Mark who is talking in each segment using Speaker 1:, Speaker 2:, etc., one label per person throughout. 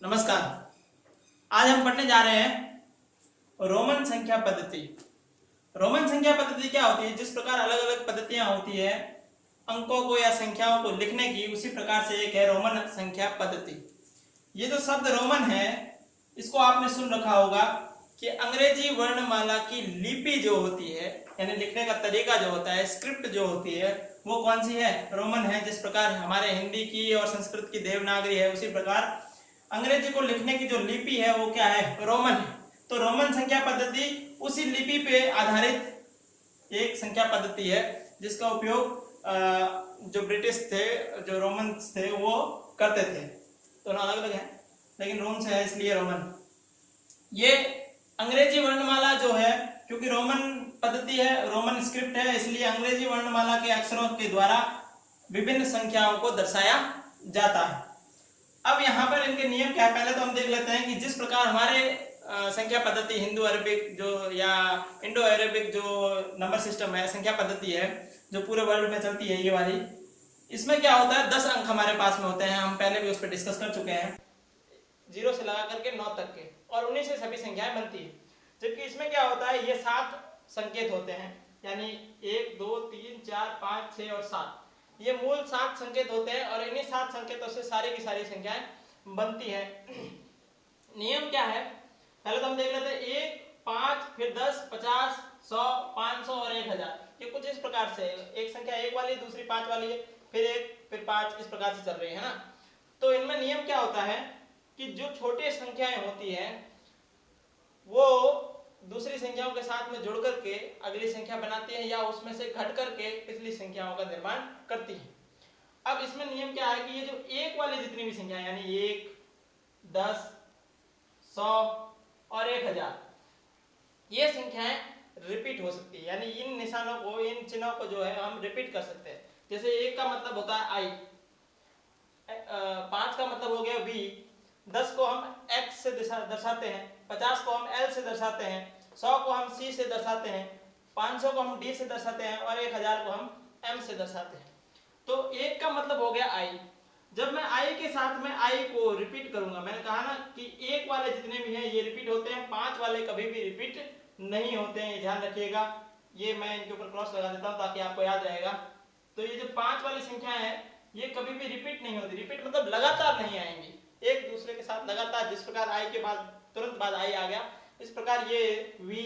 Speaker 1: नमस्कार। आज हम पढ़ने जा रहे हैं रोमन संख्या पद्धति। रोमन संख्या पद्धति क्या होती है? जिस प्रकार अलग अलग पद्धतियां होती है अंकों को या संख्याओं को लिखने की, उसी प्रकार से एक है रोमन संख्या पद्धति। ये जो शब्द रोमन है, इसको आपने सुन रखा होगा कि अंग्रेजी वर्णमाला की लिपि जो होती है, यानी लिखने का तरीका जो होता है, स्क्रिप्ट जो होती है, वो कौन सी है? रोमन है। जिस प्रकार हमारे हिंदी की और संस्कृत की देवनागरी है, उसी प्रकार अंग्रेजी को लिखने की जो लिपि है वो क्या है? रोमन है। तो रोमन संख्या पद्धति उसी लिपि पे आधारित एक संख्या पद्धति है, जिसका उपयोग जो ब्रिटिश थे, जो रोमन्स थे, वो करते थे। दोनों अलग अलग है, लेकिन रोम से है इसलिए रोमन। ये अंग्रेजी वर्णमाला जो है, क्योंकि रोमन पद्धति है, रोमन स्क्रिप्ट है, इसलिए अंग्रेजी वर्णमाला के अक्षरों के द्वारा विभिन्न संख्याओं को दर्शाया जाता है। अब यहाँ पर इनके नियम क्या है, पहले तो हम देख लेते हैं कि जिस प्रकार हमारे संख्या पद्धति हिंदू अरबिक जो या इंडो अरबिक जो नंबर सिस्टम है, संख्या पद्धति है, जो पूरे वर्ल्ड में चलती है, ये वाली, इसमें क्या होता है, 10 अंक हमारे पास में होते हैं। हम पहले भी उस पर डिस्कस कर चुके हैं, 0 से लगा करके 9 तक के, और उन्हीं से सभी संख्याएं बनती है। जबकि इसमें क्या होता है, ये 7 संकेत होते हैं, यानी 1 2 3 4 5 6 और 7, ये मूल 7 संकेत होते हैं, और इन्हीं 7 संकेतों से सारी की सारी संख्याएं बनती है। नियम क्या है, पहले तो हम देख लेते हैं। 1 5 फिर 10 50 100 500 और 1000। ये कुछ इस प्रकार से, एक संख्या 1 वाली, दूसरी 5 वाली है, फिर 1 फिर 5, इस प्रकार से चल रही है ना। तो इनमें नियम क्या होता है कि जो छोटी संख्याएं होती हैं वो दूसरी संख्याओं के साथ में जुड़ करके अगली संख्या बनाती है, या उसमें से घट करके पिछली संख्याओं का निर्माण करती है। अब इसमें नियम क्या है कि ये जो 1 वाली जितनी भी संख्या, यानी 1 10 100 और 1000, ये संख्याएं रिपीट हो सकती है, यानी इन निशानों को, इन चिन्हों को जो है हम रिपीट कर सकते हैं। जैसे 1 का मतलब होता है आई, 5 का मतलब हो गया वी, 10 को हम एक्स से दर्शाते हैं, 50 को हम एल से दर्शाते हैं, 100 को हम सी से दर्शाते हैं, 500 को हम डी से दर्शाते हैं, और 1000 को हम एम से दर्शाते हैं। तो 1 का मतलब हो गया आई। जब मैं आई के साथ में आई को रिपीट करूंगा, मैंने कहा ना कि 1 वाले जितने भी हैं ये रिपीट होते हैं, 5 वाले कभी भी रिपीट नहीं होते हैं, ध्यान रखिएगा। ये मैं इनके ऊपर क्रॉस लगा देता हूं ताकि आपको याद रहेगा। तो ये जो 5 वाली संख्या है, ये कभी भी रिपीट नहीं होती। रिपीट मतलब लगातार नहीं आएंगी, एक दूसरे के साथ लगातार। जिस प्रकार आई के बाद तुरंत बाद आई आ गया, इस प्रकार ये वी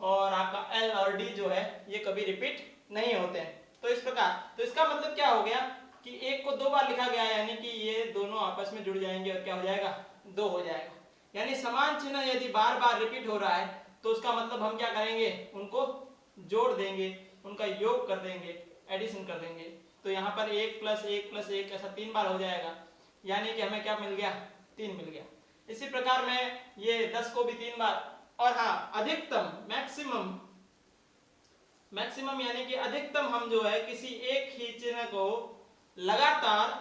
Speaker 1: और आपका एल और डी जो है, ये कभी रिपीट नहीं होते हैं। तो इस प्रकार, तो इसका मतलब क्या हो गया कि 1 को 2 बार लिखा गया है, यानी कि ये दोनों आपस में जुड़ जाएंगे और क्या हो जाएगा, 2 हो जाएगा। यानी समान चिन्ह यदि बार बार रिपीट हो रहा है, तो उसका मतलब हम क्या करेंगे, उनको जोड़ देंगे, उनका योग कर देंगे, एडिशन कर देंगे। तो यहाँ पर 1 + 1 + 1 ऐसा 3 बार हो जाएगा, यानी कि हमें क्या मिल गया, 3 मिल गया। इसी प्रकार में ये 10 को भी 3 बार, और हाँ, अधिकतम मैक्सिमम यानी कि अधिकतम हम जो है किसी एक ही चिन्ह को लगातार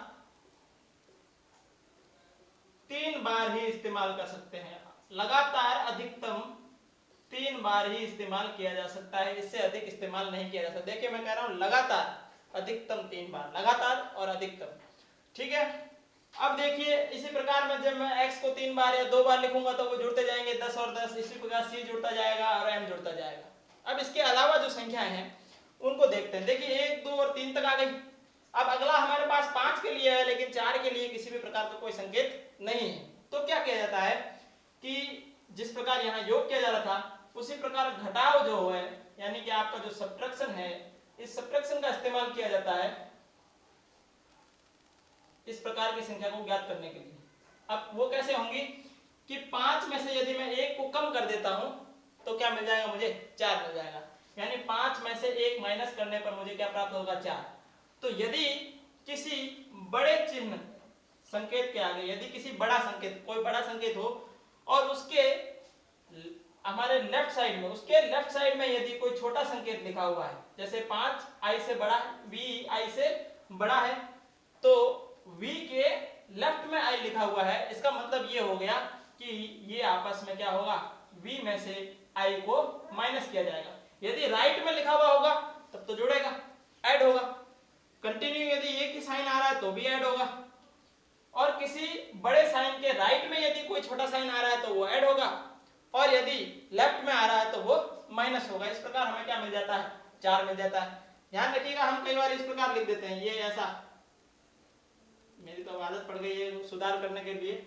Speaker 1: 3 बार ही इस्तेमाल कर सकते हैं। लगातार अधिकतम 3 बार ही इस्तेमाल किया जा सकता है, इससे अधिक इस्तेमाल नहीं किया जा सकता। देखिए मैं कह रहा हूं लगातार अधिकतम 3 बार, लगातार और अधिकतम, ठीक है। अब देखिए इसी प्रकार में जब मैं x को 3 बार या 2 बार लिखूंगा तो वो जुड़ते जाएंगे, 10 और 10, इसी प्रकार c जुड़ता जाएगा और m जुड़ता जाएगा। अब इसके अलावा जो संख्याएं हैं उनको देखते हैं। देखिए 1 2 और 3 तक आ गई। अब अगला हमारे पास 5 के लिए है, लेकिन 4 के लिए किसी भी प्रकार का कोई संकेत नहीं है। तो क्या किया जाता है कि जिस प्रकार यहाँ योग किया जा रहा था, उसी प्रकार घटाव जो है, यानी कि आपका जो सब्ट्रैक्शन है, इस सब्ट्रैक्शन का इस्तेमाल किया जाता है इस प्रकार की संख्या को ज्ञात करने के लिए। अब वो कैसे होंगी कि 5 में से यदि मैं 1 को कम कर देता हूं तो क्या मिल जाएगा, मुझे 4 मिल जाएगा। यानी 5 में से 1 माइनस करने पर मुझे क्या प्राप्त होगा, 4। तो यदि किसी बड़े चिन्ह संकेत के आगे, यदि किसी बड़ा संकेत, कोई बड़ा संकेत हो और उसके हमारे लेफ्ट साइड में, उसके लेफ्ट साइड में यदि कोई छोटा संकेत लिखा हुआ है, जैसे 5 आई से बड़ा है, v आई से बड़ा है, तो v के लेफ्ट में i लिखा हुआ है, इसका मतलब ये हो गया कि ये आपस में क्या होगा, v में से i को माइनस किया जाएगा। यदि राइट में लिखा हुआ होगा तब तो जुड़ेगा, ऐड होगा। कंटिन्यू यदि एक ही साइन आ रहा है तो भी ऐड होगा, और किसी बड़े साइन के राइट में यदि कोई छोटा साइन आ रहा है तो वो ऐड होगा, और यदि लेफ्ट में आ रहा है तो वो माइनस होगा। इस प्रकार हमें क्या मिल जाता है, 4 मिल जाता है। ध्यान रखिएगा, हम कई बार इस प्रकार लिख देते हैं, ये ऐसा, मेरी तो आदत पड़ गई है सुधार करने के लिए,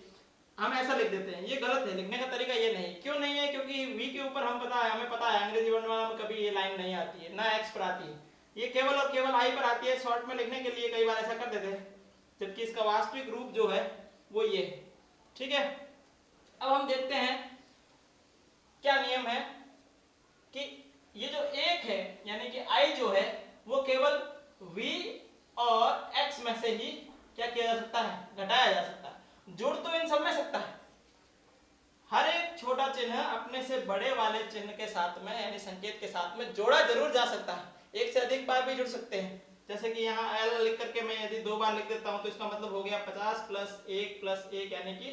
Speaker 1: हम ऐसा लिख देते हैं, ये गलत है, लिखने का तरीका ये नहीं। क्यों नहीं है? क्योंकि वी के ऊपर हमें पता है अंग्रेजी वर्णमाला में कभी ये लाइन नहीं आती है, ना एक्स पर आती है, ये केवल और केवल आई पर आती है। शॉर्ट में लिखने के लिए कई बार ऐसा कर देते हैं, जबकि इसका वास्तविक रूप जो है वो ये है। ठीक है, अब हम देखते हैं क्या नियम है कि ये जो एक है यानी कि आई जो है वो केवल v और x में से ही क्या किया जा सकता है, घटाया जा सकता है। जुड़ तो इन सब में सकता है, हर एक छोटा चिन्ह अपने से बड़े वाले चिन्ह के साथ में यानी संकेत के साथ में जोड़ा जरूर जा सकता है, एक से अधिक बार भी जुड़ सकते हैं। जैसे कि यहाँ l लिख करके मैं यदि 2 बार लिख देता हूं तो इसका मतलब हो गया 50 + 1 यानी कि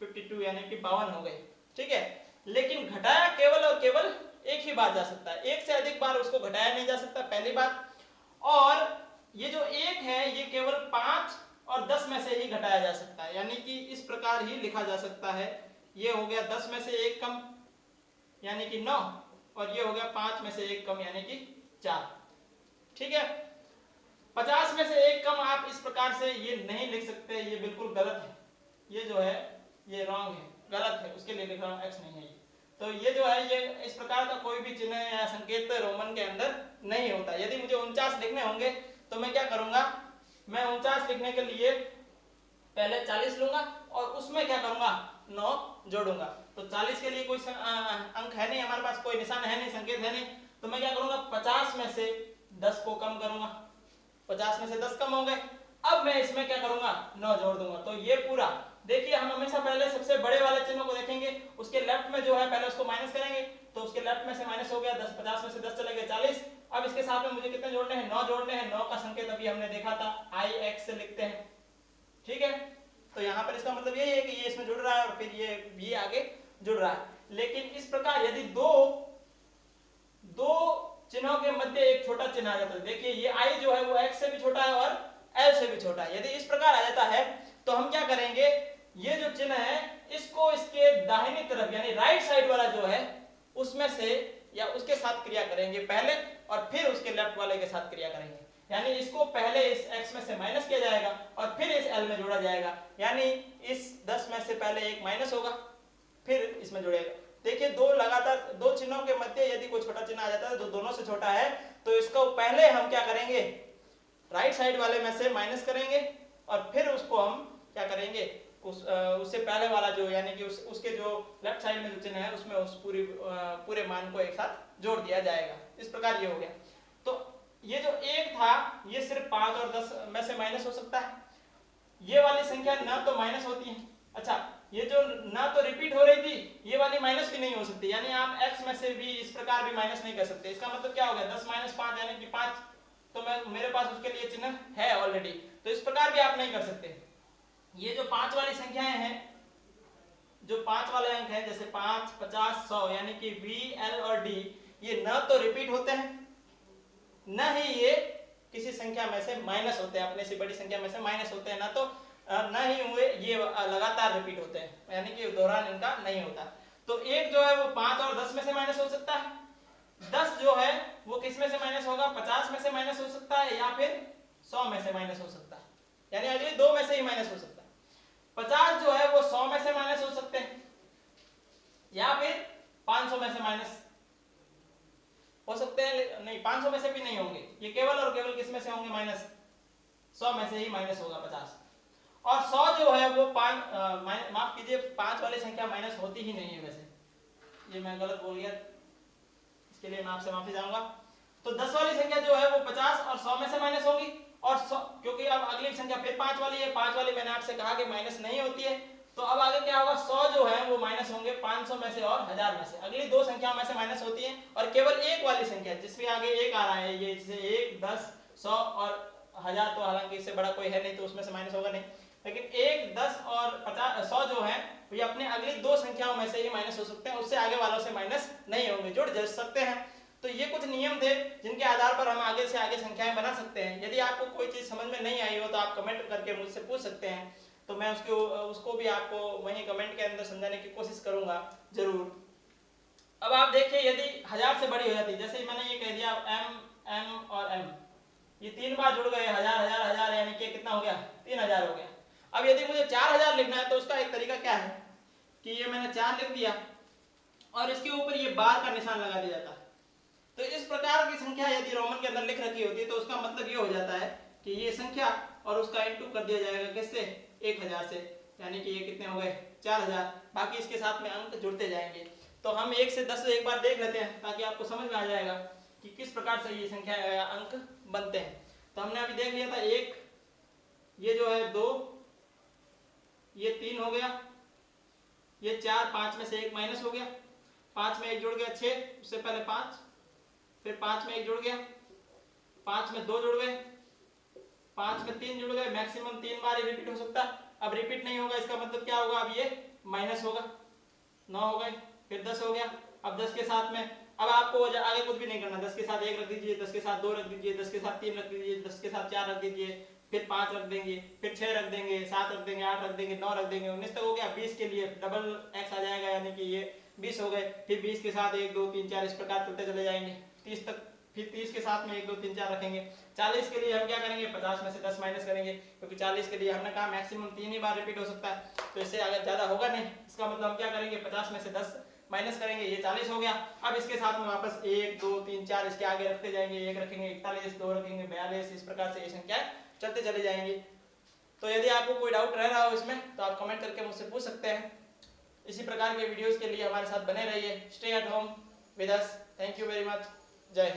Speaker 1: 52 यानी कि 52 हो गए। ठीक है, लेकिन घटाया केवल और केवल एक ही बार जा सकता है, एक से अधिक बार उसको घटाया नहीं जा सकता, पहली बात। और ये जो एक है ये केवल 5 और 10 में से ही घटाया जा सकता है, यानी कि इस प्रकार ही लिखा जा सकता है। ये हो गया 10 में से 1 कम यानी कि 9, और ये हो गया 5 में से 1 कम यानी कि 4। ठीक है, 50 में से 1 कम आप इस प्रकार से ये नहीं लिख सकते, ये बिल्कुल गलत है, ये जो है ये रॉन्ग है, गलत है, उसके लिए लिख रहा हूं, एक्स नहीं है ये। तो ये जो है ये इस प्रकार का कोई भी चिन्ह या संकेत रोमन के अंदर नहीं होता। यदि मुझे 49 लिखने होंगे तो मैं क्या करूंगा, मैं 49 लिखने के लिए पहले 40 लूंगा और उसमें क्या करूंगा, 9 जोड़ूंगा। तो 40 के लिए कोई अंक है नहीं हमारे पास, कोई निशान है नहीं, संकेत है नहीं, तो मैं क्या करूंगा, 50 में से 10 को कम करूंगा, 50 में से 10 कम हो गए। अब मैं इसमें क्या करूंगा, 9 जोड़ दूंगा। तो ये पूरा देखिए, हम हमेशा पहले सबसे बड़े वाले चिन्ह को देखेंगे, उसके लेफ्ट में जो है पहले उसको माइनस करेंगे, तो उसके लेफ्ट में से माइनस हो गया 10, 50 में से 10 चले गए 40। अब इसके साथ में मुझे कितने जोड़ने हैं, 9 जोड़ने हैं। 9 का संकेत अभी हमने देखा था IX से लिखते हैं। ठीक है, तो यहाँ पर इसका मतलब यही है कि ये इसमें जुड़ रहा है और फिर ये भी आगे जुड़ रहा है। लेकिन इस प्रकार यदि दो चिन्हों के मध्य एक छोटा चिन्ह आ जाता है, देखिए ये I जो है वो X से भी छोटा है और L से भी छोटा है, यदि इस प्रकार आ जाता है तो हम क्या करेंगे, ये जो चिन्ह है इसको इसके दाहिनी तरफ यानी राइट साइड वाला जो है उसमें से या उसके साथ क्रिया करेंगे पहले, और फिर उसके लेफ्ट वाले के साथ क्रिया करेंगे। यानी इसको पहले इस x में से माइनस किया जाएगा और फिर इस l में जोड़ा जाएगा, यानी इस 10 में से पहले एक माइनस होगा फिर इसमें जोड़ेगा। देखिए दो लगातार दो चिन्हों के मध्य यदि कोई छोटा चिन्ह आ जाता है जो दोनों से छोटा है, तो इसको पहले हम क्या करेंगे, राइट साइड वाले में से माइनस करेंगे और फिर उसको हम क्या करेंगे, उससे पहले वाला जो यानी कि उसके जो लेफ्ट साइड में जो चिन्ह है उसमें उस पूरे मान को एक साथ जोड़ दिया जाएगा। इस प्रकार ये हो गया। तो ये जो एक था ये सिर्फ 5 और 10 में से माइनस हो सकता है, ये वाली संख्या ना तो माइनस होती है, अच्छा ये जो ना तो रिपीट हो रही थी ये वाली माइनस भी नहीं हो सकती, यानी आप x में से भी इस प्रकार भी माइनस नहीं कर सकते। इसका मतलब क्या हो गया, 10 - 5 यानी कि 5, तो मेरे पास उसके लिए चिन्ह है ऑलरेडी, तो इस प्रकार भी आप नहीं कर सकते। ये जो 5 वाली संख्याएं हैं, जो 5 वाले अंक हैं जैसे 5, 50, 100 यानी कि V, L और D, ये न तो रिपीट होते हैं न ही ये किसी संख्या में से माइनस होते हैं, अपने से बड़ी संख्या में से माइनस होते हैं, ना तो न ही हुए ये लगातार रिपीट होते हैं, यानी कि दोहरान इनका नहीं होता। तो एक जो है वो 5 और 10 में से माइनस हो सकता है, 10 जो है वो किस में से माइनस होगा, 50 में से माइनस हो सकता है या फिर 100 में से माइनस हो सकता है, यानी अगले दो में से ही माइनस हो सकता है। 50 जो है वो 100 में से माइनस हो सकते हैं या फिर 500 में से माइनस हो सकते हैं, नहीं 500 में से भी नहीं होंगे, ये केवल और केवल किस में से होंगे, माइनस 100 में से ही माइनस होगा 50। और 100 जो है वो माफ कीजिए 5 वाली संख्या माइनस होती ही नहीं है, वैसे ये मैं गलत बोल गया, इसके लिए मैं आपसे माफी चाहूंगा। तो 10 वाली संख्या जो है वो 50 और 100 में से माइनस होगी, और 100 क्योंकि अब अगली संख्या फिर 5 वाली है, 5 वाली मैंने आपसे कहा कि माइनस नहीं होती है, तो अब आगे क्या होगा, 100 जो है वो माइनस होंगे 500 में से और 1000 में से, अगली दो संख्याओं में से माइनस होती है। और केवल एक वाली संख्या जिसमें आगे एक आ रहा है, ये जैसे 1, 10, 100 और 1000, तो हालांकि इससे बड़ा कोई है नहीं तो उसमें से माइनस होगा नहीं, लेकिन 1, 10 और 50, 100 जो है ये अपने अगली दो संख्याओं में से ही माइनस हो सकते हैं, उससे आगे वालों से माइनस नहीं होंगे, जुड़ सकते हैं। तो ये कुछ नियम थे जिनके आधार पर हम आगे से आगे संख्याएं बना सकते हैं। यदि आपको कोई चीज समझ में नहीं आई हो तो आप कमेंट करके मुझसे पूछ सकते हैं। तो मैं उसको भी आपको वहीं कमेंट के अंदर समझाने की कोशिश करूंगा जरूर। अब आप देखिए यदि 1000 से बड़ी हो जाती, जैसे मैंने ये कह दिया m और m, ये 3 बार जुड़ गए, 1000 यानी कि कितना हो गया, 3000 हो गया। अब यदि मुझे 4000 लिखना है तो उसका एक तरीका क्या है कि ये मैंने 4 लिख दिया और इसके ऊपर ये बार का निशान लगा दिया जाता है। तो इस प्रकार की संख्या यदि रोमन के अंदर लिख रखी होती है तो उसका मतलब ये हो जाता है कि ये संख्या और उसका इंटू कर दिया जाएगा किससे, 1000 से, यानी कि ये कितने हो गए, 4000। बाकी इसके साथ में अंक जुड़ते जाएंगे। तो हम 1 से 10 एक बार देख लेते हैं ताकि आपको समझ में आ जाएगा कि किस प्रकार से ये संख्या या अंक बनते हैं। तो हमने अभी देख लिया था 1, ये जो है 2, ये 3 हो गया, ये 4, 5 में से 1 माइनस हो गया, 5 में 1 जुड़ गया 6, उससे पहले 5, फिर 5 में 1 जुड़ गया, 5 में 2 जुड़ गए, 5 में 3 जुड़ गए, मैक्सिमम 3 बार ही रिपीट हो सकता। अब रिपीट नहीं होगा इसका मतलब क्या होगा, अब ये माइनस होगा, 9 हो गए, फिर 10 हो गया। अब 10 के साथ में अब आपको आगे कुछ भी नहीं करना, 10 के साथ 1 रख दीजिए, 10 के साथ 2 रख दीजिए, 10 के साथ 3 रख दीजिए, 10 के साथ 4 रख दीजिए, फिर 5 रख देंगे, फिर 6 रख देंगे, 7 रख देंगे, 8 रख देंगे, 9 रख देंगे, 19 तक हो गया। 20 के लिए डबल x आ जाएगा, यानी कि ये 20 हो गए। फिर 20 के साथ 1 2 3 4 इस प्रकार चलते चले जाएंगे 30 तक, फिर 30 के साथ में 1 2 3 4 रखेंगे। 40 के लिए हम क्या करेंगे, 50 में से 10 माइनस करेंगे, क्योंकि 40 के लिए हमने कहा मैक्सिमम 3 ही बार रिपीट हो सकता है, तो इससे अगर ज्यादा होगा नहीं। इसका मतलब हम क्या करेंगे, 50 में से 10 माइनस करेंगे, ये 40 हो गया। अब इसके साथ में वापस 1 2 3 4 इसके आगे रखते जाएंगे, 1 रखेंगे 41, 2 रखेंगे 42, इस प्रकार से ये संख्याएं चलते चले जाएंगी। तो यदि आपको कोई डाउट रह रहा हो इसमें तो आप कमेंट करके मुझसे पूछ सकते हैं। इसी प्रकार के वीडियोस के लिए हमारे साथ बने रहिए। Stay at home with us. Thank you very much. जय हिंद।